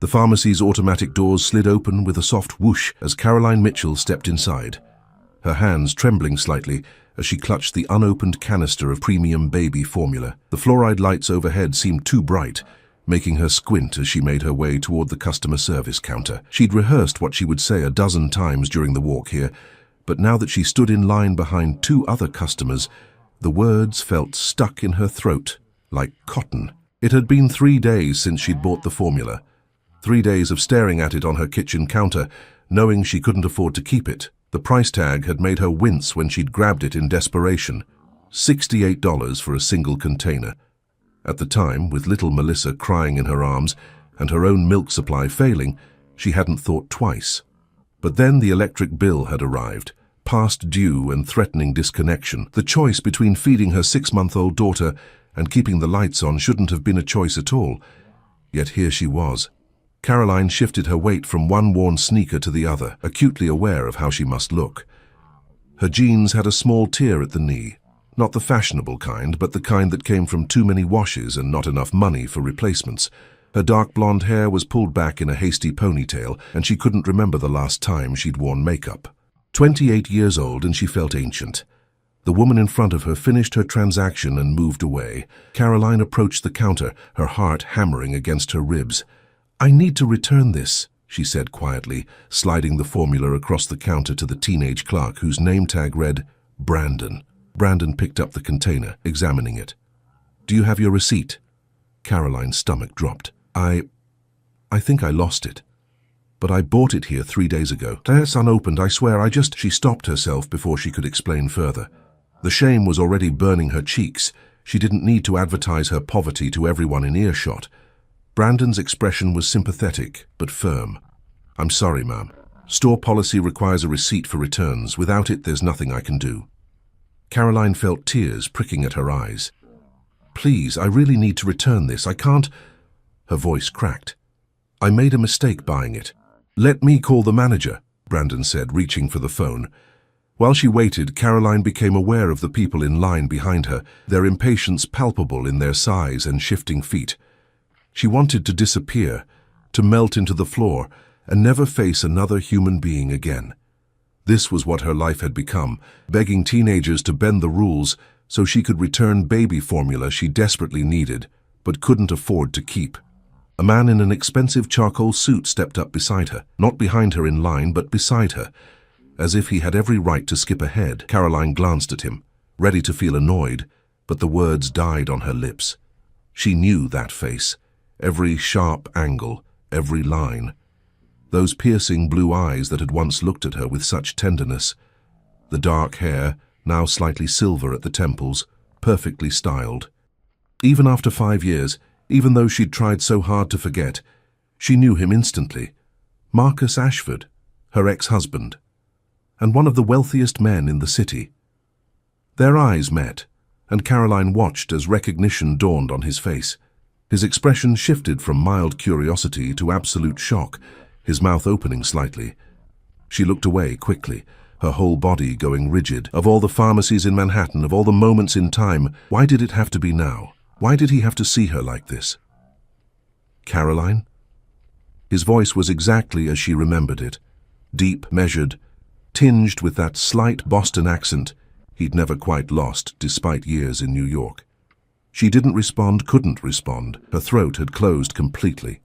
The pharmacy's automatic doors slid open with a soft whoosh as Caroline Mitchell stepped inside, her hands trembling slightly as she clutched the unopened canister of premium baby formula. The fluoride lights overhead seemed too bright, making her squint as she made her way toward the customer service counter. She'd rehearsed what she would say a dozen times during the walk here, but now that she stood in line behind two other customers, the words felt stuck in her throat, like cotton. It had been 3 days since she'd bought the formula. 3 days of staring at it on her kitchen counter, knowing she couldn't afford to keep it. The price tag had made her wince when she'd grabbed it in desperation. $68 for a single container. At the time, with little Melissa crying in her arms and her own milk supply failing, she hadn't thought twice. But then the electric bill had arrived, past due and threatening disconnection. The choice between feeding her 6-month-old daughter and keeping the lights on shouldn't have been a choice at all. Yet here she was. Caroline shifted her weight from one worn sneaker to the other, acutely aware of how she must look. Her jeans had a small tear at the knee, not the fashionable kind, but the kind that came from too many washes and not enough money for replacements. Her dark blonde hair was pulled back in a hasty ponytail, and she couldn't remember the last time she'd worn makeup. 28 years old, and she felt ancient. The woman in front of her finished her transaction and moved away. Caroline approached the counter, her heart hammering against her ribs. "I need to return this," she said quietly, sliding the formula across the counter to the teenage clerk whose name tag read Brandon. Brandon picked up the container, examining it. "Do you have your receipt?" Caroline's stomach dropped. I think I lost it. But I bought it here 3 days ago. It's unopened, I swear, She stopped herself before she could explain further. The shame was already burning her cheeks. She didn't need to advertise her poverty to everyone in earshot. Brandon's expression was sympathetic, but firm. "I'm sorry, ma'am. Store policy requires a receipt for returns. Without it, there's nothing I can do." Caroline felt tears pricking at her eyes. "Please, I really need to return this. I can't—" Her voice cracked. "I made a mistake buying it." "Let me call the manager," Brandon said, reaching for the phone. While she waited, Caroline became aware of the people in line behind her, their impatience palpable in their sighs and shifting feet. She wanted to disappear, to melt into the floor, and never face another human being again. This was what her life had become, begging teenagers to bend the rules so she could return baby formula she desperately needed, but couldn't afford to keep. A man in an expensive charcoal suit stepped up beside her, not behind her in line, but beside her. As if he had every right to skip ahead, Caroline glanced at him, ready to feel annoyed, but the words died on her lips. She knew that face. Every sharp angle, every line. Those piercing blue eyes that had once looked at her with such tenderness. The dark hair, now slightly silver at the temples, perfectly styled. Even after 5 years, even though she'd tried so hard to forget, she knew him instantly. Marcus Ashford, her ex-husband, and one of the wealthiest men in the city. Their eyes met, and Caroline watched as recognition dawned on his face. His expression shifted from mild curiosity to absolute shock, his mouth opening slightly. She looked away quickly, her whole body going rigid. Of all the pharmacies in Manhattan, of all the moments in time, why did it have to be now? Why did he have to see her like this? "Caroline?" His voice was exactly as she remembered it, deep, measured, tinged with that slight Boston accent he'd never quite lost despite years in New York. She didn't respond, couldn't respond. Her throat had closed completely.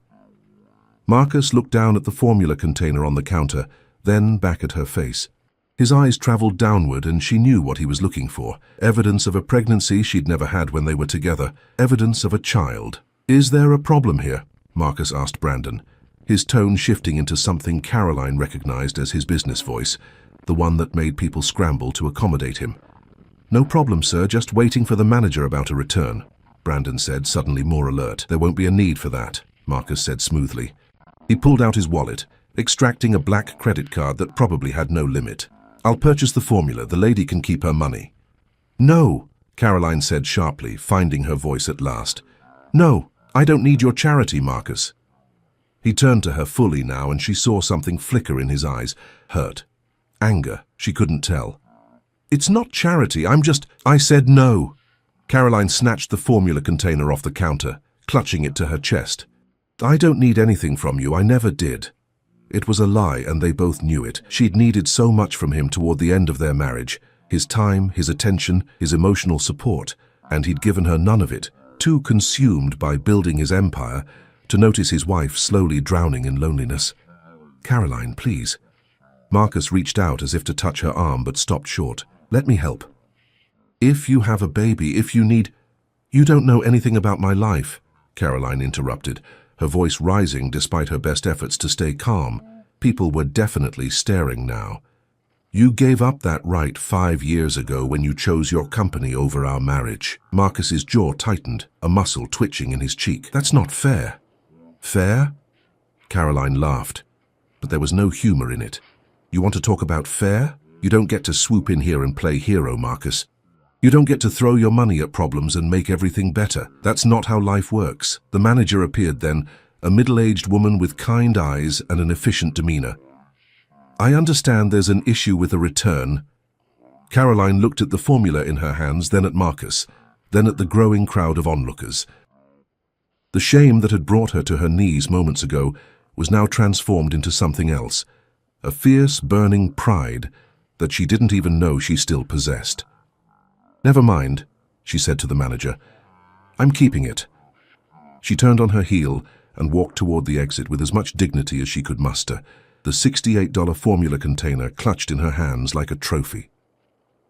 Marcus looked down at the formula container on the counter, then back at her face. His eyes traveled downward, and she knew what he was looking for. Evidence of a pregnancy she'd never had when they were together. Evidence of a child. "Is there a problem here?" Marcus asked Brandon, his tone shifting into something Caroline recognized as his business voice, the one that made people scramble to accommodate him. "No problem, sir, just waiting for the manager about a return," Brandon said, suddenly more alert. "There won't be a need for that," Marcus said smoothly. He pulled out his wallet, extracting a black credit card that probably had no limit. "I'll purchase the formula. The lady can keep her money." "No," Caroline said sharply, finding her voice at last. "No, I don't need your charity, Marcus." He turned to her fully now, and she saw something flicker in his eyes. Hurt. Anger. She couldn't tell. "It's not charity, I said no." Caroline snatched the formula container off the counter, clutching it to her chest. "I don't need anything from you, I never did." It was a lie, and they both knew it. She'd needed so much from him toward the end of their marriage. His time, his attention, his emotional support, and he'd given her none of it, too consumed by building his empire to notice his wife slowly drowning in loneliness. "Caroline, please." Marcus reached out as if to touch her arm, but stopped short. "Let me help. If you have a baby, if you need—" "You don't know anything about my life," Caroline interrupted, her voice rising despite her best efforts to stay calm. People were definitely staring now. "You gave up that right 5 years ago when you chose your company over our marriage." Marcus's jaw tightened, a muscle twitching in his cheek. "That's not fair." "Fair?" Caroline laughed, but there was no humor in it. "You want to talk about fair? You don't get to swoop in here and play hero, Marcus. You don't get to throw your money at problems and make everything better. That's not how life works." The manager appeared then, a middle-aged woman with kind eyes and an efficient demeanor. "I understand there's an issue with a return." Caroline looked at the formula in her hands, then at Marcus, then at the growing crowd of onlookers. The shame that had brought her to her knees moments ago was now transformed into something else, a fierce, burning pride that she didn't even know she still possessed. "Never mind," she said to the manager. "I'm keeping it." She turned on her heel and walked toward the exit with as much dignity as she could muster, the $68 formula container clutched in her hands like a trophy.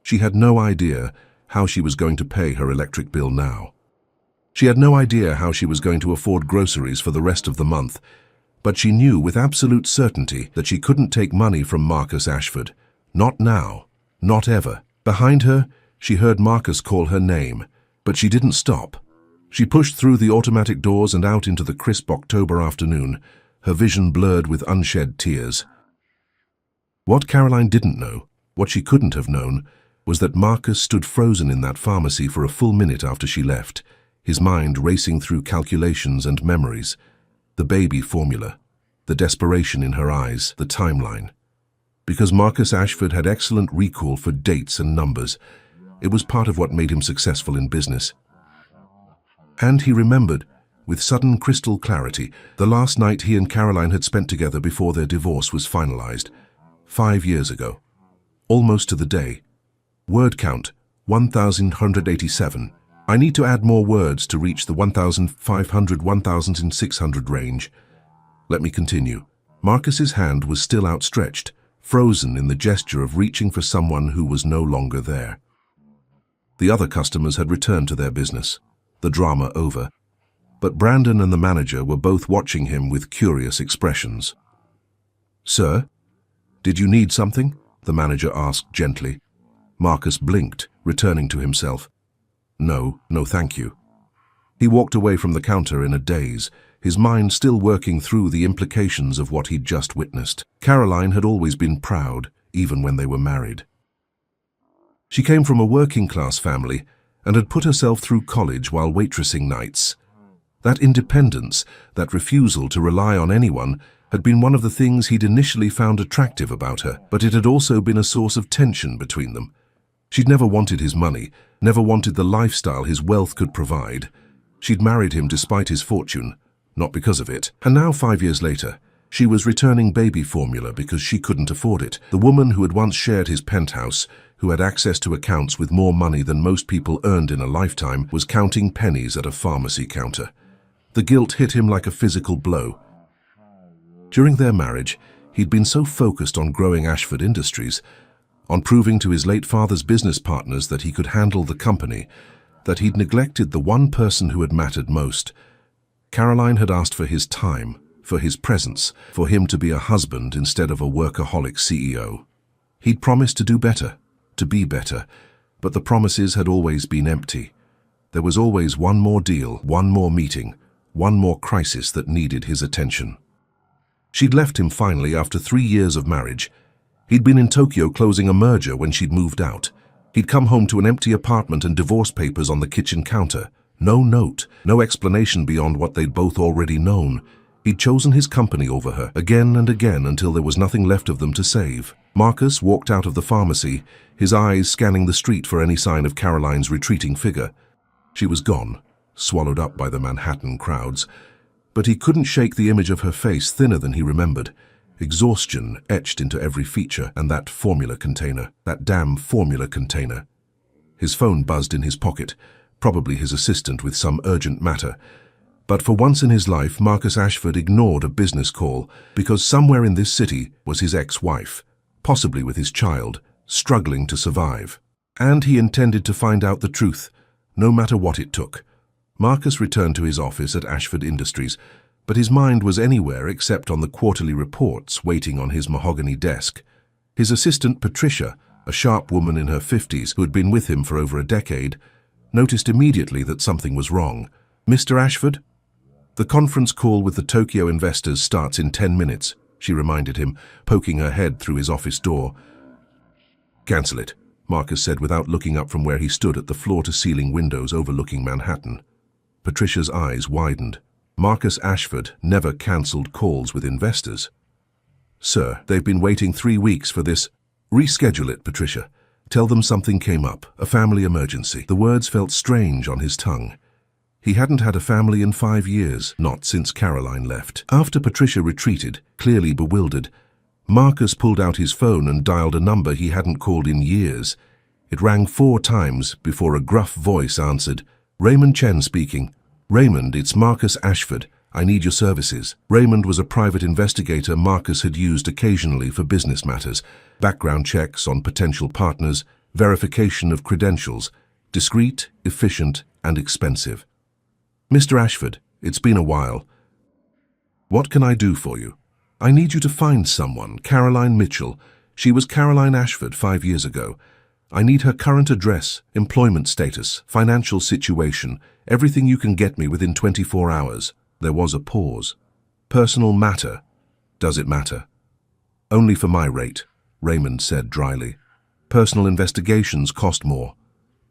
She had no idea how she was going to pay her electric bill now. She had no idea how she was going to afford groceries for the rest of the month, but she knew with absolute certainty that she couldn't take money from Marcus Ashford. Not now. Not ever. Behind her, she heard Marcus call her name, but she didn't stop. She pushed through the automatic doors and out into the crisp October afternoon, her vision blurred with unshed tears. What Caroline didn't know, what she couldn't have known, was that Marcus stood frozen in that pharmacy for a full minute after she left, his mind racing through calculations and memories, the baby formula, the desperation in her eyes, the timeline. Because Marcus Ashford had excellent recall for dates and numbers, it was part of what made him successful in business. And he remembered, with sudden crystal clarity, the last night he and Caroline had spent together before their divorce was finalized, 5 years ago. Almost to the day. Word count, 1,187. I need to add more words to reach the 1,500, 1,600 range. Let me continue. Marcus's hand was still outstretched, frozen in the gesture of reaching for someone who was no longer there. The other customers had returned to their business, the drama over, but Brandon and the manager were both watching him with curious expressions. "Sir, did you need something?" the manager asked gently. Marcus blinked, returning to himself. No, thank you." He walked away from the counter in a daze, his mind still working through the implications of what he'd just witnessed. Caroline had always been proud, even when they were married. She came from a working-class family and had put herself through college while waitressing nights. That independence, that refusal to rely on anyone, had been one of the things he'd initially found attractive about her, but it had also been a source of tension between them. She'd never wanted his money, never wanted the lifestyle his wealth could provide. She'd married him despite his fortune, not because of it. And now, 5 years later, she was returning baby formula because she couldn't afford it. The woman who had once shared his penthouse, who had access to accounts with more money than most people earned in a lifetime, was counting pennies at a pharmacy counter. The guilt hit him like a physical blow. During their marriage, he'd been so focused on growing Ashford Industries, on proving to his late father's business partners that he could handle the company, that he'd neglected the one person who had mattered most. Caroline had asked for his time, for his presence, for him to be a husband instead of a workaholic CEO. He'd promised to do better, to be better, but the promises had always been empty. There was always one more deal, one more meeting, one more crisis that needed his attention. She'd left him finally after 3 years of marriage. He'd been in Tokyo closing a merger when she'd moved out. He'd come home to an empty apartment and divorce papers on the kitchen counter. No note, no explanation beyond what they'd both already known. He'd chosen his company over her, again and again, until there was nothing left of them to save. Marcus walked out of the pharmacy, his eyes scanning the street for any sign of Caroline's retreating figure. She was gone, swallowed up by the Manhattan crowds. But he couldn't shake the image of her face, thinner than he remembered. Exhaustion etched into every feature, and that formula container, that damn formula container. His phone buzzed in his pocket, probably his assistant with some urgent matter. But for once in his life, Marcus Ashford ignored a business call, because somewhere in this city was his ex-wife, possibly with his child, struggling to survive. And he intended to find out the truth, no matter what it took. Marcus returned to his office at Ashford Industries, but his mind was anywhere except on the quarterly reports waiting on his mahogany desk. His assistant Patricia, a sharp woman in her 50s who had been with him for over a decade, noticed immediately that something was wrong. "Mr. Ashford?" "The conference call with the Tokyo investors starts in 10 minutes, she reminded him, poking her head through his office door. "Cancel it," Marcus said without looking up from where he stood at the floor-to-ceiling windows overlooking Manhattan. Patricia's eyes widened. Marcus Ashford never cancelled calls with investors. "Sir, they've been waiting 3 weeks for this." "Reschedule it, Patricia. Tell them something came up, a family emergency." The words felt strange on his tongue. He hadn't had a family in 5 years, not since Caroline left. After Patricia retreated, clearly bewildered, Marcus pulled out his phone and dialed a number he hadn't called in years. It rang 4 times before a gruff voice answered. "Raymond Chen speaking." "Raymond, it's Marcus Ashford. I need your services." Raymond was a private investigator Marcus had used occasionally for business matters, background checks on potential partners, verification of credentials, discreet, efficient, and expensive. "Mr. Ashford, it's been a while. What can I do for you?" "I need you to find someone, Caroline Mitchell. She was Caroline Ashford 5 years ago. I need her current address, employment status, financial situation, everything you can get me within 24 hours. There was a pause. "Personal matter. Does it matter?" "Only for my rate," Raymond said dryly. "Personal investigations cost more.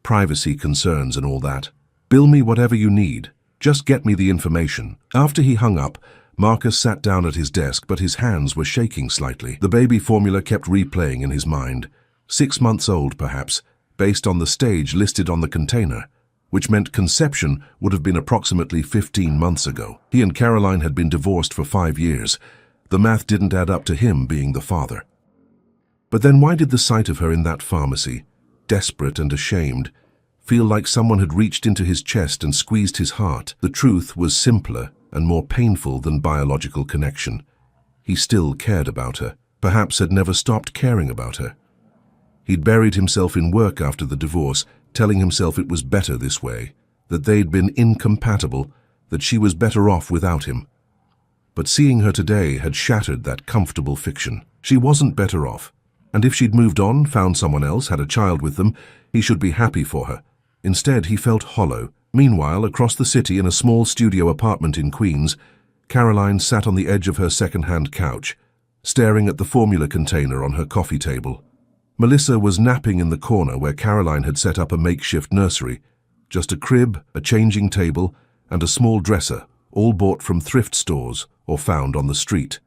Privacy concerns and all that. Bill me whatever you need. Just get me the information." After he hung up, Marcus sat down at his desk, but his hands were shaking slightly. The baby formula kept replaying in his mind. 6 months old, perhaps, based on the stage listed on the container, which meant conception would have been approximately 15 months ago. He and Caroline had been divorced for 5 years. The math didn't add up to him being the father. But then why did the sight of her in that pharmacy, desperate and ashamed, feel like someone had reached into his chest and squeezed his heart? The truth was simpler and more painful than biological connection. He still cared about her, perhaps had never stopped caring about her. He'd buried himself in work after the divorce, telling himself it was better this way, that they'd been incompatible, that she was better off without him. But seeing her today had shattered that comfortable fiction. She wasn't better off, and if she'd moved on, found someone else, had a child with them, he should be happy for her. Instead, he felt hollow. Meanwhile, across the city in a small studio apartment in Queens, Caroline sat on the edge of her second-hand couch, staring at the formula container on her coffee table. Melissa was napping in the corner where Caroline had set up a makeshift nursery. Just a crib, a changing table, and a small dresser, all bought from thrift stores or found on the street.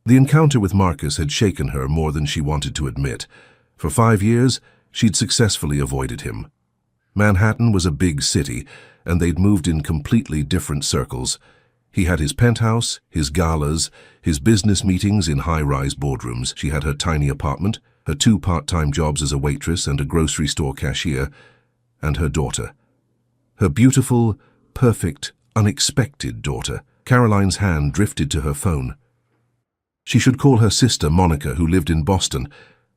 The encounter with Marcus had shaken her more than she wanted to admit. For 5 years, she'd successfully avoided him. Manhattan was a big city, and they'd moved in completely different circles. He had his penthouse, his galas, his business meetings in high-rise boardrooms. She had her tiny apartment, her 2 part-time jobs as a waitress and a grocery store cashier, and her daughter. Her beautiful, perfect, unexpected daughter. Caroline's hand drifted to her phone. She should call her sister Monica, who lived in Boston.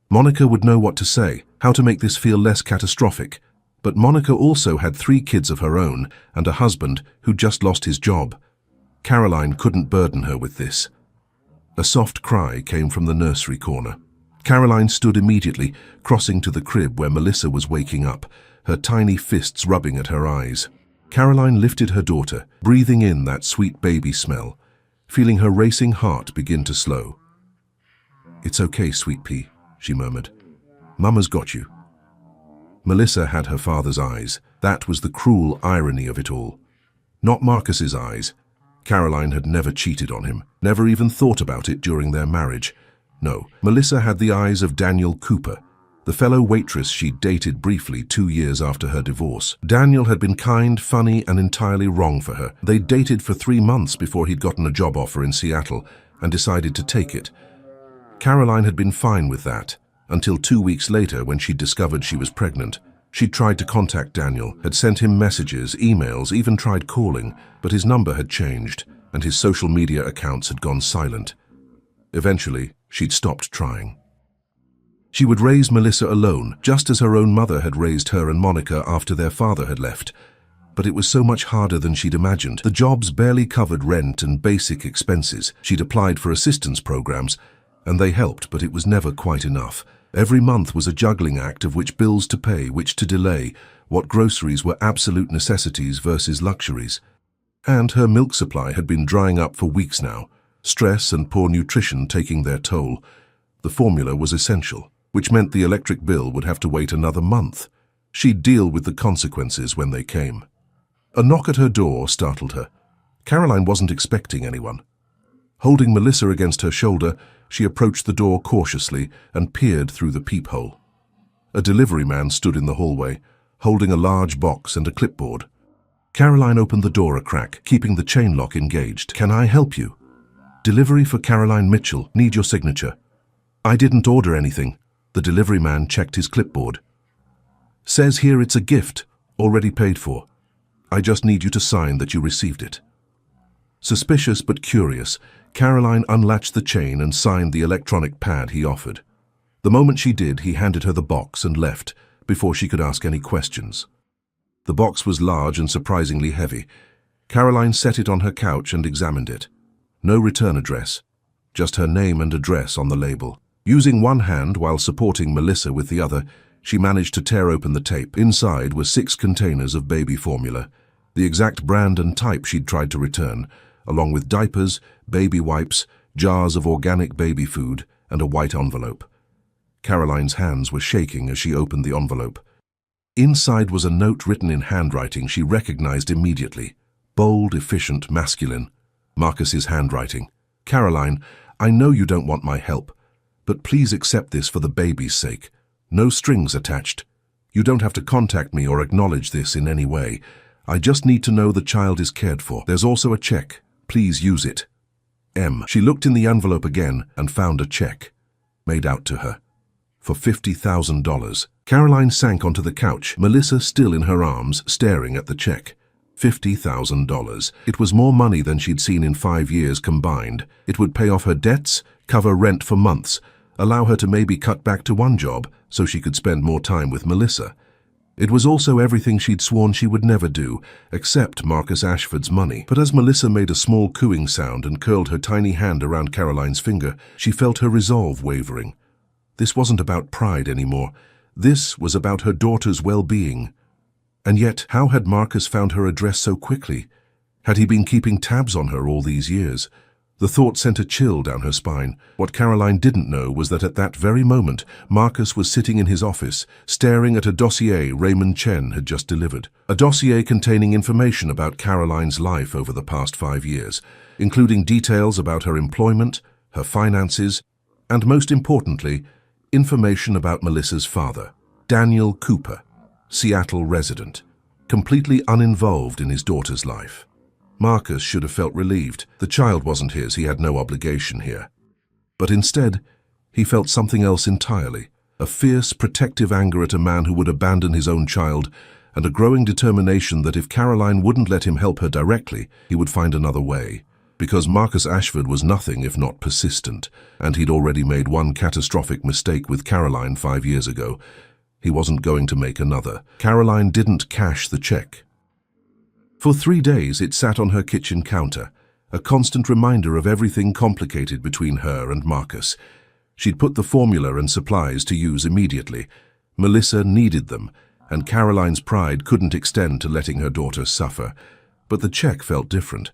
Monica would know what to say, how to make this feel less catastrophic. But Monica also had 3 kids of her own and a husband who'd just lost his job. Caroline couldn't burden her with this. A soft cry came from the nursery corner. Caroline stood immediately, crossing to the crib where Melissa was waking up, her tiny fists rubbing at her eyes. Caroline lifted her daughter, breathing in that sweet baby smell, feeling her racing heart begin to slow. "It's okay, sweet pea," she murmured. "Mama's got you." Melissa had her father's eyes. That was the cruel irony of it all. Not Marcus's eyes. Caroline had never cheated on him, never even thought about it during their marriage. No, Melissa had the eyes of Daniel Cooper, the fellow waitress she'd dated briefly 2 years after her divorce. Daniel had been kind, funny, and entirely wrong for her. They'd dated for 3 months before he'd gotten a job offer in Seattle and decided to take it. Caroline had been fine with that, until 2 weeks later when she'd discovered she was pregnant. She'd tried to contact Daniel, had sent him messages, emails, even tried calling, but his number had changed, and his social media accounts had gone silent. Eventually, she'd stopped trying. She would raise Melissa alone, just as her own mother had raised her and Monica after their father had left. But it was so much harder than she'd imagined. The jobs barely covered rent and basic expenses. She'd applied for assistance programs, and they helped, but it was never quite enough. Every month was a juggling act of which bills to pay, which to delay, what groceries were absolute necessities versus luxuries. And her milk supply had been drying up for weeks now, stress and poor nutrition taking their toll. The formula was essential, which meant the electric bill would have to wait another month. She'd deal with the consequences when they came. A knock at her door startled her. Caroline wasn't expecting anyone. Holding Melissa against her shoulder, she approached the door cautiously and peered through the peephole. A delivery man stood in the hallway, holding a large box and a clipboard. Caroline opened the door a crack, keeping the chain lock engaged. "Can I help you?" "Delivery for Caroline Mitchell. Need your signature." "I didn't order anything." The delivery man checked his clipboard. "Says here it's a gift, already paid for. I just need you to sign that you received it." Suspicious but curious, Caroline unlatched the chain and signed the electronic pad he offered. The moment she did, he handed her the box and left, before she could ask any questions. The box was large and surprisingly heavy. Caroline set it on her couch and examined it. No return address, just her name and address on the label. Using one hand while supporting Melissa with the other, she managed to tear open the tape. Inside were 6 containers of baby formula, the exact brand and type she'd tried to return, along with diapers, baby wipes, jars of organic baby food, and a white envelope. Caroline's hands were shaking as she opened the envelope. Inside was a note written in handwriting she recognized immediately. Bold, efficient, masculine. Marcus's handwriting. "Caroline, I know you don't want my help, but please accept this for the baby's sake. No strings attached. You don't have to contact me or acknowledge this in any way. I just need to know the child is cared for. There's also a check. Please use it. M." She looked in the envelope again and found a check, made out to her, for $50,000. Caroline sank onto the couch, Melissa still in her arms, staring at the check. $50,000. It was more money than she'd seen in 5 years combined. It would pay off her debts, cover rent for months, allow her to maybe cut back to one job so she could spend more time with Melissa. It was also everything she'd sworn she would never do, except Marcus Ashford's money. But as Melissa made a small cooing sound and curled her tiny hand around Caroline's finger, she felt her resolve wavering. This wasn't about pride anymore. This was about her daughter's well-being. And yet, how had Marcus found her address so quickly? Had he been keeping tabs on her all these years? The thought sent a chill down her spine. What Caroline didn't know was that at that very moment, Marcus was sitting in his office, staring at a dossier Raymond Chen had just delivered. A dossier containing information about Caroline's life over the past 5 years, including details about her employment, her finances, and most importantly, information about Melissa's father, Daniel Cooper, Seattle resident, completely uninvolved in his daughter's life. Marcus should have felt relieved. The child wasn't his, he had no obligation here. But instead, he felt something else entirely, a fierce, protective anger at a man who would abandon his own child, and a growing determination that if Caroline wouldn't let him help her directly, he would find another way. Because Marcus Ashford was nothing if not persistent, and he'd already made one catastrophic mistake with Caroline 5 years ago. He wasn't going to make another. Caroline didn't cash the check. For 3 days it sat on her kitchen counter, a constant reminder of everything complicated between her and Marcus. She'd put the formula and supplies to use immediately. Melissa needed them, and Caroline's pride couldn't extend to letting her daughter suffer. But the check felt different.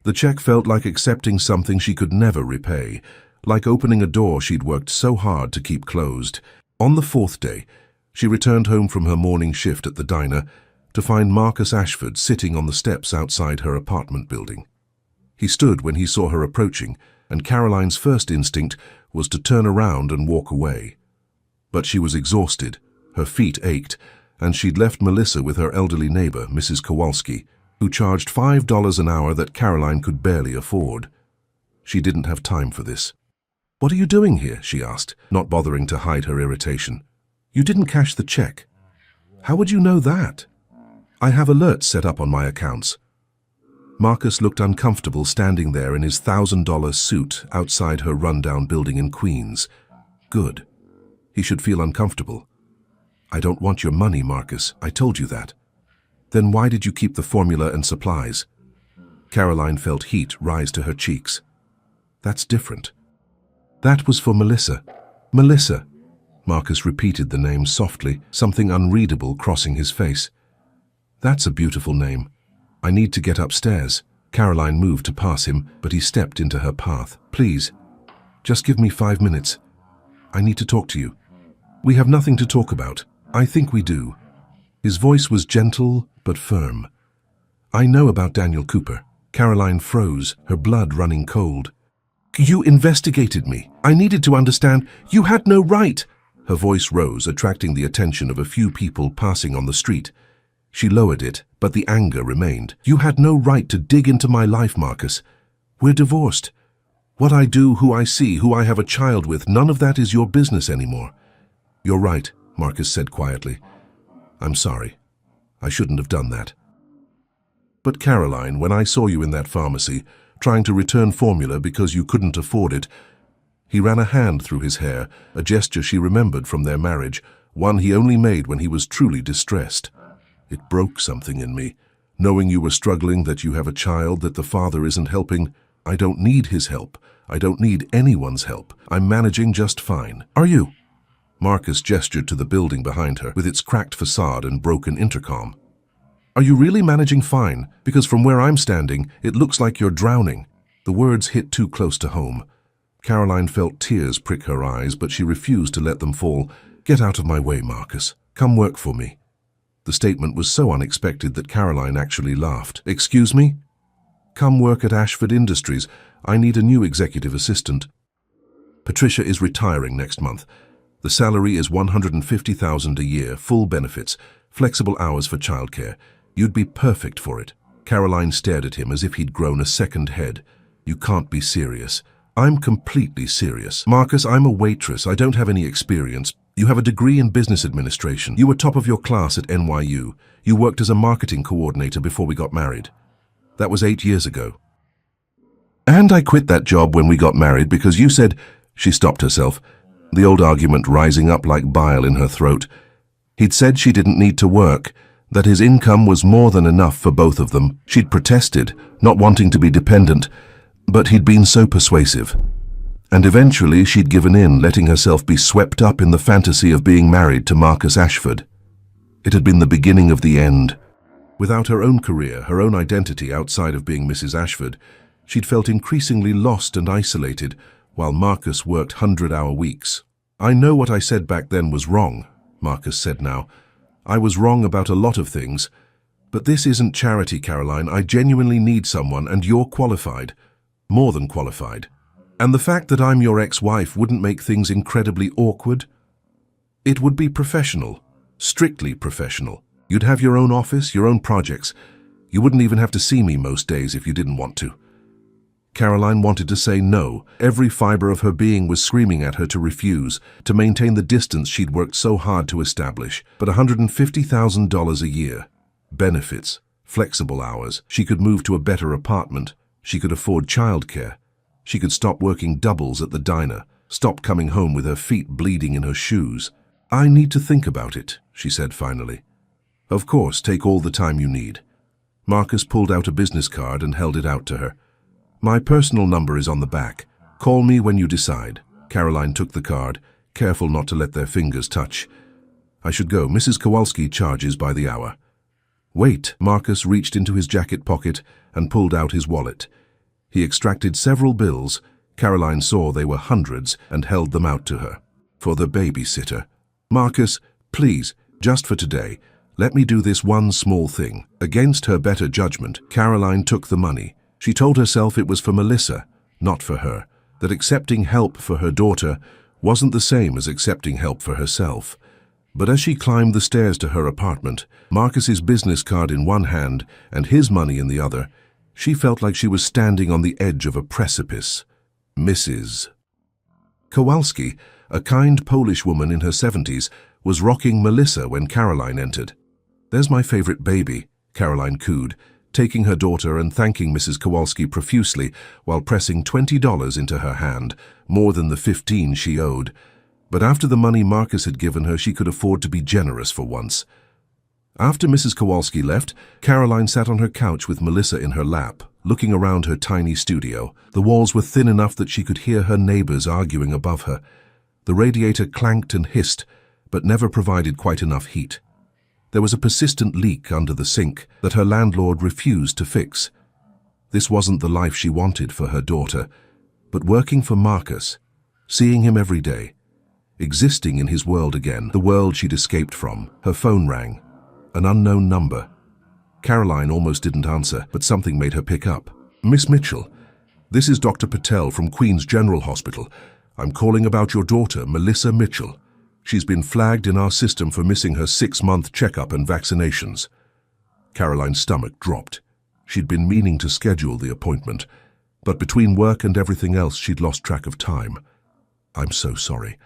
The check felt like accepting something she could never repay, like opening a door she'd worked so hard to keep closed. On the 4th day, she returned home from her morning shift at the diner to find Marcus Ashford sitting on the steps outside her apartment building. He stood when he saw her approaching, and Caroline's first instinct was to turn around and walk away. But she was exhausted, her feet ached, and she'd left Melissa with her elderly neighbor, Mrs. Kowalski, who charged $5 an hour that Caroline could barely afford. She didn't have time for this. "What are you doing here?" she asked, not bothering to hide her irritation. "You didn't cash the check." "How would you know that?" "I have alerts set up on my accounts." Marcus looked uncomfortable standing there in his $1,000 suit outside her rundown building in Queens. Good. He should feel uncomfortable. "I don't want your money, Marcus. I told you that." "Then why did you keep the formula and supplies?" Caroline felt heat rise to her cheeks. "That's different." "That was for Melissa." "Melissa." Marcus repeated the name softly, something unreadable crossing his face. "That's a beautiful name. I need to get upstairs." Caroline moved to pass him, but he stepped into her path. "Please, just give me 5 minutes. I need to talk to you." "We have nothing to talk about." "I think we do." His voice was gentle but firm. "I know about Daniel Cooper." Caroline froze, her blood running cold. "You investigated me. I needed to understand. You had no right." Her voice rose, attracting the attention of a few people passing on the street. She lowered it, but the anger remained. "You had no right to dig into my life, Marcus. We're divorced. What I do, who I see, who I have a child with, none of that is your business anymore." "You're right," Marcus said quietly. "I'm sorry. I shouldn't have done that." "But Caroline, when I saw you in that pharmacy, trying to return formula because you couldn't afford it," he ran a hand through his hair, a gesture she remembered from their marriage, one he only made when he was truly distressed. "It broke something in me, knowing you were struggling, that you have a child, that the father isn't helping. I don't need his help. I don't need anyone's help. I'm managing just fine." "Are you?" Marcus gestured to the building behind her, with its cracked facade and broken intercom. "Are you really managing fine? Because from where I'm standing, it looks like you're drowning." The words hit too close to home. Caroline felt tears prick her eyes, but she refused to let them fall. "Get out of my way, Marcus. Come work for me." The statement was so unexpected that Caroline actually laughed. "Excuse me?" "Come work at Ashford Industries. I need a new executive assistant. Patricia is retiring next month. The salary is $150,000 a year, full benefits, flexible hours for childcare. You'd be perfect for it." Caroline stared at him as if he'd grown a second head. "You can't be serious." "I'm completely serious. Marcus, I'm a waitress. I don't have any experience. You have a degree in business administration. You were top of your class at NYU. You worked as a marketing coordinator before we got married. That was 8 years ago. And I quit that job when we got married because you said—" She stopped herself, the old argument rising up like bile in her throat. He'd said she didn't need to work, that his income was more than enough for both of them. She'd protested, not wanting to be dependent, but he'd been so persuasive. And eventually she'd given in, letting herself be swept up in the fantasy of being married to Marcus Ashford. It had been the beginning of the end. Without her own career, her own identity outside of being Mrs. Ashford, she'd felt increasingly lost and isolated, while Marcus worked 100-hour weeks. "I know what I said back then was wrong," Marcus said now. "I was wrong about a lot of things. But this isn't charity, Caroline. I genuinely need someone, and you're qualified. More than qualified. And the fact that I'm your ex-wife wouldn't make things incredibly awkward. It would be professional, strictly professional. You'd have your own office, your own projects. You wouldn't even have to see me most days if you didn't want to." Caroline wanted to say no. Every fiber of her being was screaming at her to refuse, to maintain the distance she'd worked so hard to establish. But $150,000 a year, benefits, flexible hours, she could move to a better apartment, she could afford childcare, she could stop working doubles at the diner, stop coming home with her feet bleeding in her shoes. "I need to think about it," she said finally. "Of course, take all the time you need." Marcus pulled out a business card and held it out to her. "My personal number is on the back. Call me when you decide." Caroline took the card, careful not to let their fingers touch. "I should go. Mrs. Kowalski charges by the hour." "Wait." Marcus reached into his jacket pocket and pulled out his wallet. He extracted several bills. Caroline saw they were hundreds and held them out to her. "For the babysitter." "Marcus, please, just for today, let me do this one small thing." Against her better judgment, Caroline took the money. She told herself it was for Melissa, not for her, that accepting help for her daughter wasn't the same as accepting help for herself. But as she climbed the stairs to her apartment, Marcus's business card in one hand and his money in the other, she felt like she was standing on the edge of a precipice. Mrs. Kowalski, a kind Polish woman in her 70s, was rocking Melissa when Caroline entered. "There's my favorite baby," Caroline cooed, taking her daughter and thanking Mrs. Kowalski profusely while pressing $20 into her hand, more than the $15 she owed. But after the money Marcus had given her, she could afford to be generous for once. After Mrs. Kowalski left, Caroline sat on her couch with Melissa in her lap, looking around her tiny studio. The walls were thin enough that she could hear her neighbors arguing above her. The radiator clanked and hissed, but never provided quite enough heat. There was a persistent leak under the sink that her landlord refused to fix. This wasn't the life she wanted for her daughter, but working for Marcus, seeing him every day, existing in his world again, the world she'd escaped from. Her phone rang. An unknown number. Caroline almost didn't answer, but something made her pick up. "Miss Mitchell, this is Dr. Patel from Queen's General Hospital. I'm calling about your daughter, Melissa Mitchell. She's been flagged in our system for missing her 6-month checkup and vaccinations." Caroline's stomach dropped. She'd been meaning to schedule the appointment, but between work and everything else she'd lost track of time. "I'm so sorry.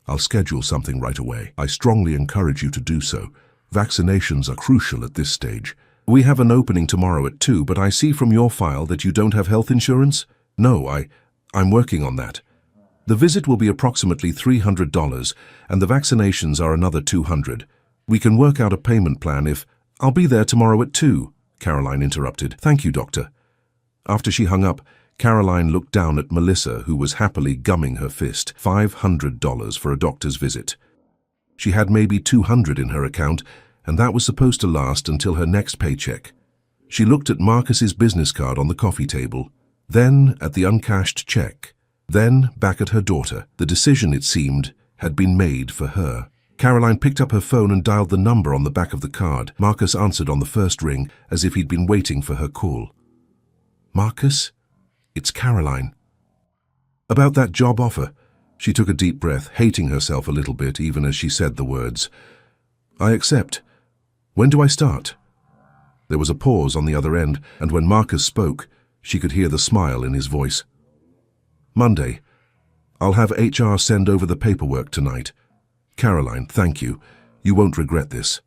I'll schedule something right away. I strongly encourage you to do so. Vaccinations are crucial at this stage. We have an opening tomorrow at 2, but I see from your file that you don't have health insurance?" "No, I'm working on that. The visit will be approximately $300, and the vaccinations are another $200. We can work out a payment plan if—" "I'll be there tomorrow at 2, Caroline interrupted. "Thank you, doctor." After she hung up, Caroline looked down at Melissa, who was happily gumming her fist. $500 for a doctor's visit. She had maybe $200 in her account, and that was supposed to last until her next paycheck. She looked at Marcus's business card on the coffee table, then at the uncashed check, then back at her daughter. The decision, it seemed, had been made for her. Caroline picked up her phone and dialed the number on the back of the card. Marcus answered on the first ring, as if he'd been waiting for her call. "Marcus? It's Caroline." "About that job offer." She took a deep breath, hating herself a little bit even as she said the words. "I accept. When do I start?" There was a pause on the other end, and when Marcus spoke, she could hear the smile in his voice. "Monday. I'll have HR send over the paperwork tonight. Caroline, thank you. You won't regret this."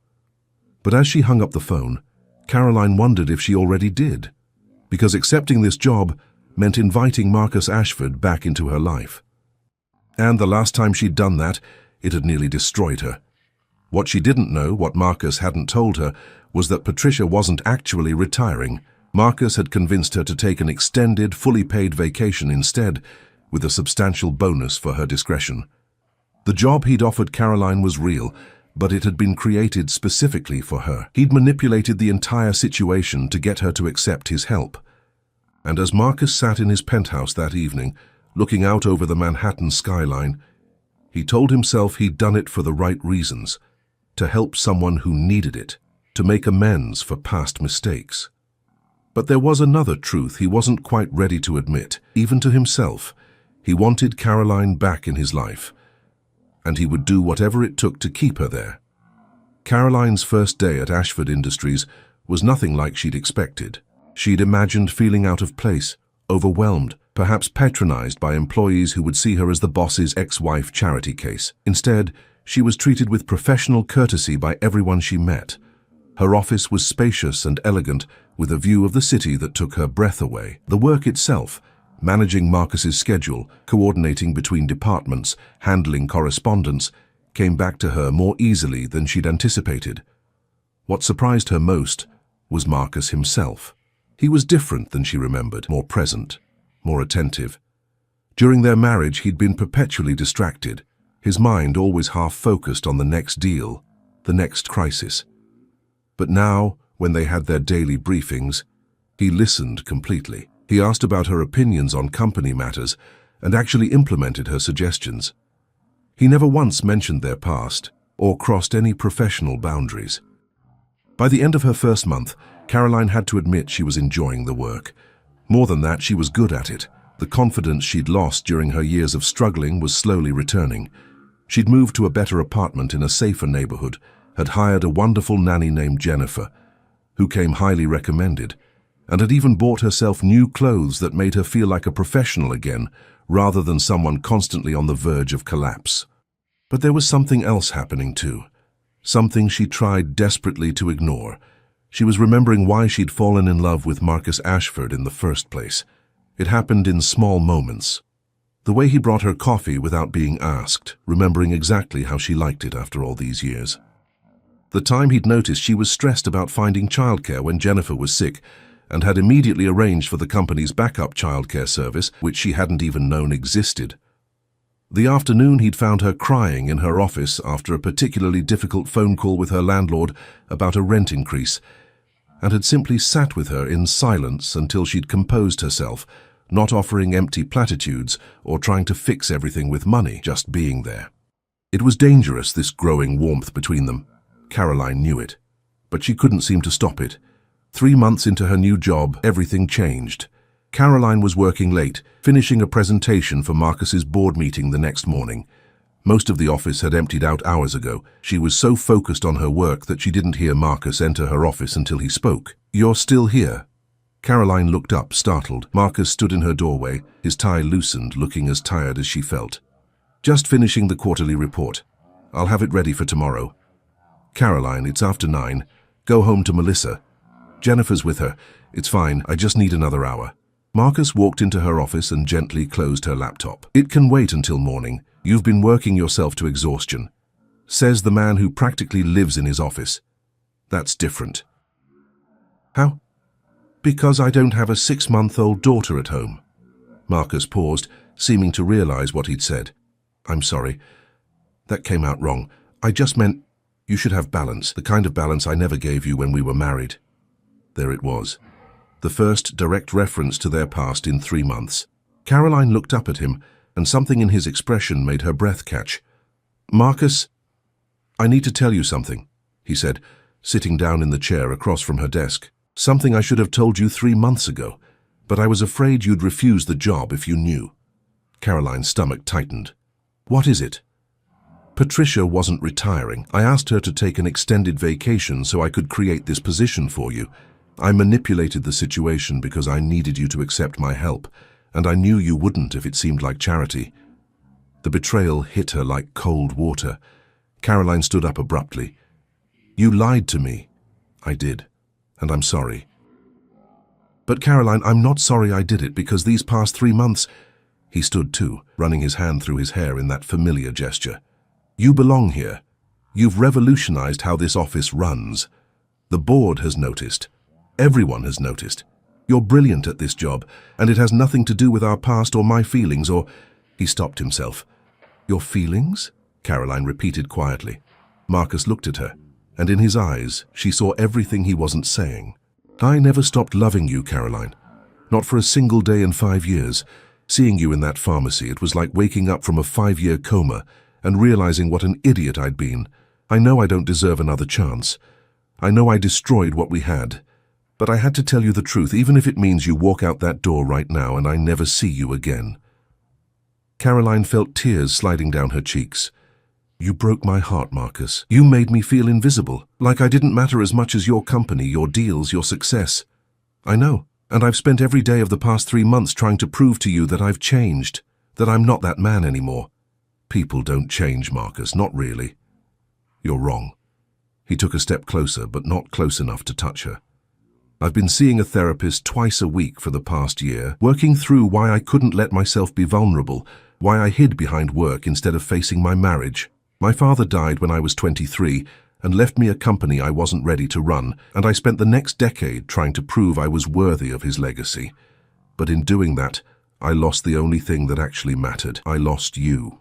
But as she hung up the phone, Caroline wondered if she already did, because accepting this job meant inviting Marcus Ashford back into her life. And the last time she'd done that, it had nearly destroyed her. What she didn't know, what Marcus hadn't told her, was that Patricia wasn't actually retiring. Marcus had convinced her to take an extended, fully paid vacation instead, with a substantial bonus for her discretion. The job he'd offered Caroline was real, but it had been created specifically for her. He'd manipulated the entire situation to get her to accept his help. And as Marcus sat in his penthouse that evening, looking out over the Manhattan skyline, he told himself he'd done it for the right reasons, to help someone who needed it, to make amends for past mistakes. But there was another truth he wasn't quite ready to admit, even to himself. He wanted Caroline back in his life, and he would do whatever it took to keep her there. Caroline's first day at Ashford Industries was nothing like she'd expected. She'd imagined feeling out of place, overwhelmed, perhaps patronized by employees who would see her as the boss's ex-wife charity case. Instead, she was treated with professional courtesy by everyone she met. Her office was spacious and elegant, with a view of the city that took her breath away. The work itself, managing Marcus's schedule, coordinating between departments, handling correspondence, came back to her more easily than she'd anticipated. What surprised her most was Marcus himself. He was different than she remembered, more present, more attentive. During their marriage, he'd been perpetually distracted, his mind always half-focused on the next deal, the next crisis. But now, when they had their daily briefings, he listened completely. He asked about her opinions on company matters and actually implemented her suggestions. He never once mentioned their past or crossed any professional boundaries. By the end of her first month, Caroline had to admit she was enjoying the work. More than that, she was good at it. The The confidence she'd lost during her years of struggling was slowly returning. She'd moved to a better apartment in a safer neighborhood, had hired a wonderful nanny named Jennifer, who came highly recommended, and had even bought herself new clothes that made her feel like a professional again, rather than someone constantly on the verge of collapse. But there was something else happening too, something she tried desperately to ignore. She was remembering why she'd fallen in love with Marcus Ashford in the first place. It happened in small moments. The way he brought her coffee without being asked, remembering exactly how she liked it after all these years. The time he'd noticed she was stressed about finding childcare when Jennifer was sick, and had immediately arranged for the company's backup childcare service, which she hadn't even known existed. The afternoon he'd found her crying in her office after a particularly difficult phone call with her landlord about a rent increase, and had simply sat with her in silence until she'd composed herself, not offering empty platitudes or trying to fix everything with money, just being there. It was dangerous, this growing warmth between them. Caroline knew it, but she couldn't seem to stop it. 3 months into her new job, everything changed. Caroline was working late, finishing a presentation for Marcus's board meeting the next morning. Most of the office had emptied out hours ago. She was so focused on her work that she didn't hear Marcus enter her office until he spoke. "You're still here?" Caroline looked up, startled. Marcus stood in her doorway, his tie loosened, looking as tired as she felt. "Just finishing the quarterly report. I'll have it ready for tomorrow." "Caroline, it's after 9. Go home to Melissa. Jennifer's with her. It's fine, I just need another hour." Marcus walked into her office and gently closed her laptop. "It can wait until morning. You've been working yourself to exhaustion," says the man who practically lives in his office. "That's different." "How?" "Because I don't have a 6-month-old daughter at home." Marcus paused, seeming to realize what he'd said. "I'm sorry. That came out wrong. I just meant you should have balance, the kind of balance I never gave you when we were married." There it was, the first direct reference to their past in 3 months. Caroline looked up at him, and something in his expression made her breath catch. "Marcus, I need to tell you something," he said, sitting down in the chair across from her desk. "Something I should have told you 3 months ago, but I was afraid you'd refuse the job if you knew." Caroline's stomach tightened. "What is it?" "Patricia wasn't retiring. I asked her to take an extended vacation so I could create this position for you. I manipulated the situation because I needed you to accept my help, and I knew you wouldn't if it seemed like charity." The betrayal hit her like cold water. Caroline stood up abruptly. "You lied to me." "I did, and I'm sorry." "But Caroline, I'm not sorry I did it, because these past 3 months..." He stood too, running his hand through his hair in that familiar gesture. "You belong here. You've revolutionized how this office runs. The board has noticed. Everyone has noticed. You're brilliant at this job, and it has nothing to do with our past or my feelings or..." He stopped himself. "Your feelings?" Caroline repeated quietly. Marcus looked at her, and in his eyes she saw everything he wasn't saying. "I never stopped loving you, Caroline. Not for a single day in 5 years. Seeing you in that pharmacy, it was like waking up from a 5-year coma and realizing what an idiot I'd been. I know I don't deserve another chance. I know I destroyed what we had. But I had to tell you the truth, even if it means you walk out that door right now and I never see you again." Caroline felt tears sliding down her cheeks. "You broke my heart, Marcus. You made me feel invisible, like I didn't matter as much as your company, your deals, your success. I know, and I've spent every day of the past 3 months trying to prove to you that I've changed, that I'm not that man anymore." "People don't change, Marcus, not really." "You're wrong." He took a step closer, but not close enough to touch her. "I've been seeing a therapist twice a week for the past year, working through why I couldn't let myself be vulnerable, why I hid behind work instead of facing my marriage. My father died when I was 23 and left me a company I wasn't ready to run, and I spent the next decade trying to prove I was worthy of his legacy. But in doing that, I lost the only thing that actually mattered. I lost you."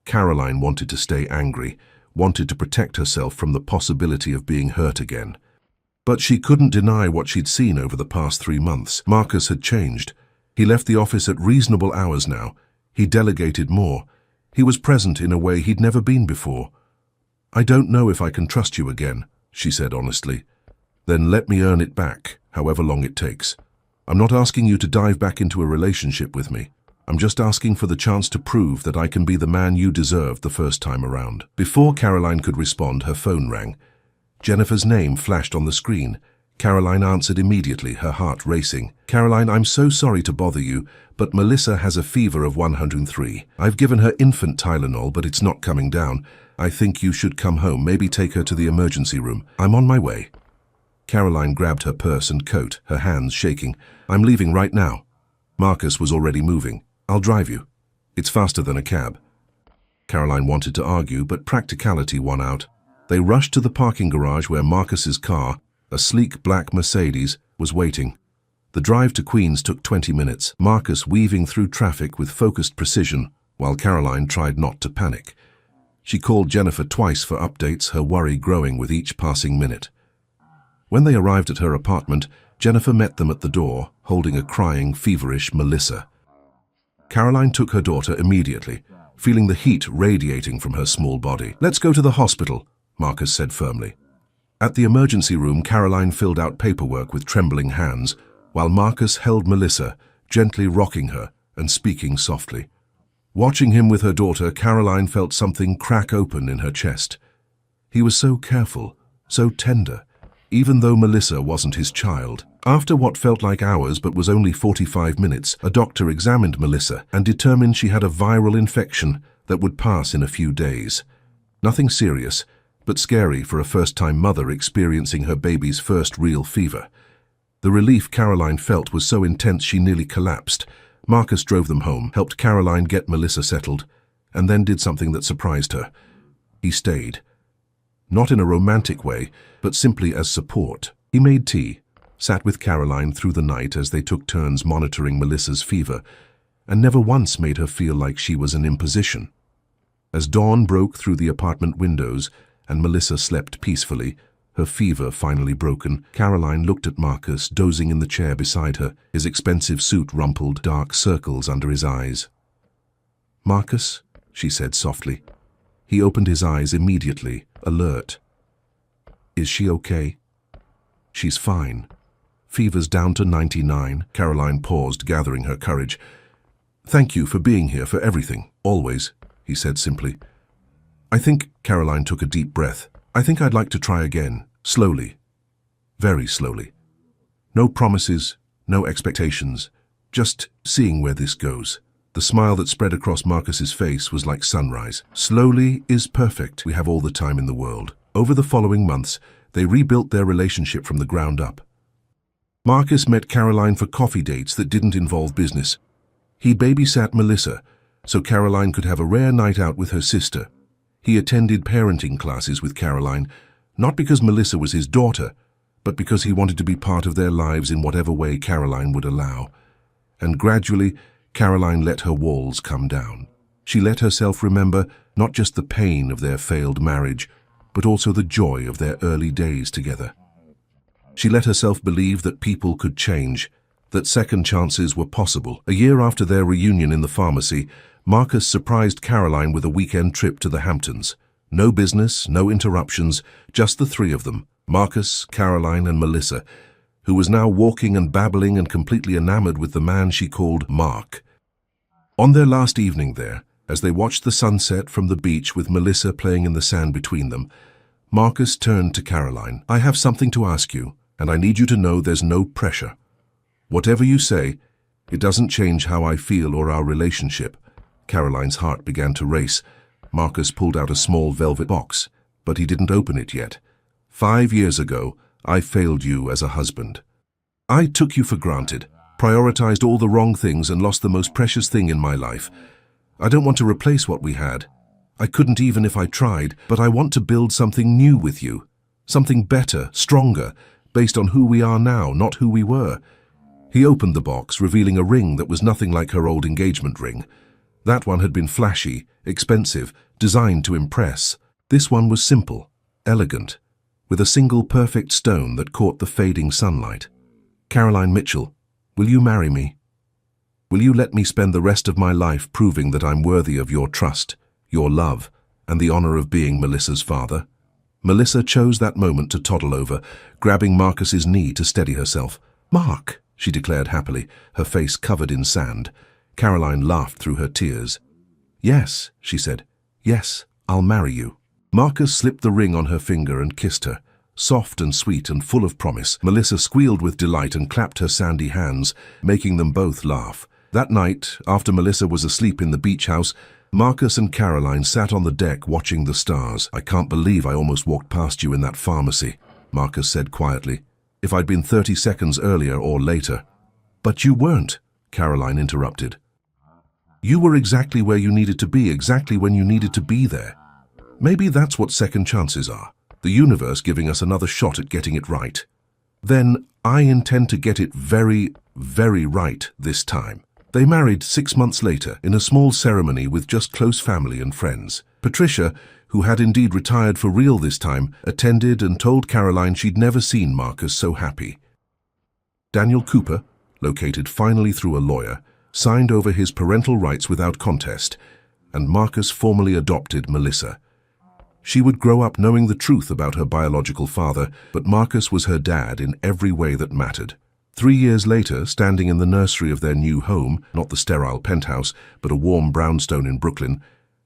Caroline wanted to stay angry, wanted to protect herself from the possibility of being hurt again. But she couldn't deny what she'd seen over the past 3 months. Marcus had changed. He left the office at reasonable hours now. He delegated more. He was present in a way he'd never been before. "I don't know if I can trust you again," she said honestly. "Then let me earn it back, however long it takes. I'm not asking you to dive back into a relationship with me. I'm just asking for the chance to prove that I can be the man you deserved the first time around." Before Caroline could respond, her phone rang. Jennifer's name flashed on the screen. Caroline answered immediately, her heart racing. "Caroline, I'm so sorry to bother you, but Melissa has a fever of 103. I've given her infant Tylenol, but it's not coming down. I think you should come home, maybe take her to the emergency room. I'm on my way." Caroline grabbed her purse and coat, her hands shaking. "I'm leaving right now." Marcus was already moving. "I'll drive you. It's faster than a cab." Caroline wanted to argue, but practicality won out. They rushed to the parking garage where Marcus's car, a sleek black Mercedes, was waiting. The drive to Queens took 20 minutes, Marcus weaving through traffic with focused precision, while Caroline tried not to panic. She called Jennifer twice for updates, her worry growing with each passing minute. When they arrived at her apartment, Jennifer met them at the door, holding a crying, feverish Melissa. Caroline took her daughter immediately, feeling the heat radiating from her small body. "Let's go to the hospital," Marcus said firmly. At the emergency room, Caroline filled out paperwork with trembling hands, while Marcus held Melissa, gently rocking her and speaking softly. Watching him with her daughter, Caroline felt something crack open in her chest. He was so careful, so tender, even though Melissa wasn't his child. After what felt like hours but was only 45 minutes, a doctor examined Melissa and determined she had a viral infection that would pass in a few days. Nothing serious, but scary for a first-time mother experiencing her baby's first real fever. The relief Caroline felt was so intense she nearly collapsed. Marcus drove them home, helped Caroline get Melissa settled, and then did something that surprised her. He stayed. Not in a romantic way, but simply as support. He made tea, sat with Caroline through the night as they took turns monitoring Melissa's fever, and never once made her feel like she was an imposition. As dawn broke through the apartment windows and Melissa slept peacefully, her fever finally broken, Caroline looked at Marcus dozing in the chair beside her, his expensive suit rumpled, dark circles under his eyes. "Marcus," she said softly. He opened his eyes immediately, alert. "Is she okay?" "She's fine. Fever's down to 99. Caroline paused, gathering her courage. "Thank you for being here, for everything, always," he said simply. "I think," Caroline took a deep breath, "I think I'd like to try again, slowly. Very slowly. No promises, no expectations, just seeing where this goes." The smile that spread across Marcus's face was like sunrise. "Slowly is perfect. We have all the time in the world." Over the following months, they rebuilt their relationship from the ground up. Marcus met Caroline for coffee dates that didn't involve business. He babysat Melissa, so Caroline could have a rare night out with her sister. He attended parenting classes with Caroline, not because Melissa was his daughter, but because he wanted to be part of their lives in whatever way Caroline would allow. And gradually, Caroline let her walls come down. She let herself remember not just the pain of their failed marriage, but also the joy of their early days together. She let herself believe that people could change, that second chances were possible. A year after their reunion in the pharmacy, Marcus surprised Caroline with a weekend trip to the Hamptons. No business, no interruptions, just the three of them, Marcus, Caroline, and Melissa, who was now walking and babbling and completely enamored with the man she called Mark. On their last evening there, as they watched the sunset from the beach with Melissa playing in the sand between them, Marcus turned to Caroline. "I have something to ask you, and I need you to know there's no pressure. Whatever you say, it doesn't change how I feel or our relationship." Caroline's heart began to race. Marcus pulled out a small velvet box, but he didn't open it yet. "5 years ago, I failed you as a husband. I took you for granted, prioritized all the wrong things and lost the most precious thing in my life. I don't want to replace what we had. I couldn't even if I tried, but I want to build something new with you. Something better, stronger, based on who we are now, not who we were." He opened the box, revealing a ring that was nothing like her old engagement ring. That one had been flashy, expensive, designed to impress. This one was simple, elegant, with a single perfect stone that caught the fading sunlight. "Caroline Mitchell, will you marry me? Will you let me spend the rest of my life proving that I'm worthy of your trust, your love, and the honor of being Melissa's father?" Melissa chose that moment to toddle over, grabbing Marcus's knee to steady herself. "Mark," she declared happily, her face covered in sand. Caroline laughed through her tears. "Yes," she said. "Yes, I'll marry you." Marcus slipped the ring on her finger and kissed her, soft and sweet and full of promise. Melissa squealed with delight and clapped her sandy hands, making them both laugh. That night, after Melissa was asleep in the beach house, Marcus and Caroline sat on the deck watching the stars. "I can't believe I almost walked past you in that pharmacy," Marcus said quietly. "If I'd been 30 seconds earlier or later." "But you weren't," Caroline interrupted. "You were exactly where you needed to be, exactly when you needed to be there. Maybe that's what second chances are. The universe giving us another shot at getting it right. Then I intend to get it very, very right this time." They married 6 months later in a small ceremony with just close family and friends. Patricia, who had indeed retired for real this time, attended and told Caroline she'd never seen Marcus so happy. Daniel Cooper, located finally through a lawyer, signed over his parental rights without contest, and Marcus formally adopted Melissa. She would grow up knowing the truth about her biological father, but Marcus was her dad in every way that mattered. 3 years later, standing in the nursery of their new home, not the sterile penthouse, but a warm brownstone in Brooklyn,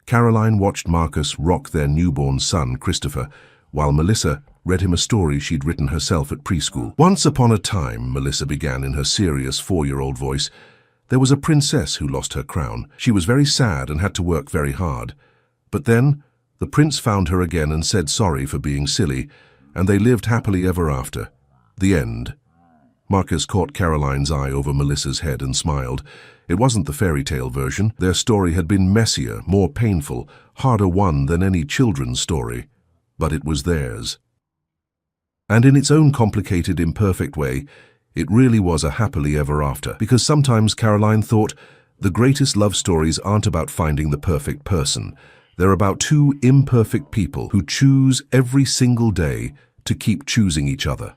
Caroline watched Marcus rock their newborn son, Christopher, while Melissa read him a story she'd written herself at preschool. "Once upon a time," Melissa began in her serious 4-year-old voice, "there was a princess who lost her crown. She was very sad and had to work very hard. But then, the prince found her again and said sorry for being silly, and they lived happily ever after. The end." Marcus caught Caroline's eye over Melissa's head and smiled. It wasn't the fairy tale version. Their story had been messier, more painful, harder won than any children's story. But it was theirs. And in its own complicated, imperfect way, it really was a happily ever after. Because sometimes Caroline thought the greatest love stories aren't about finding the perfect person. They're about two imperfect people who choose every single day to keep choosing each other.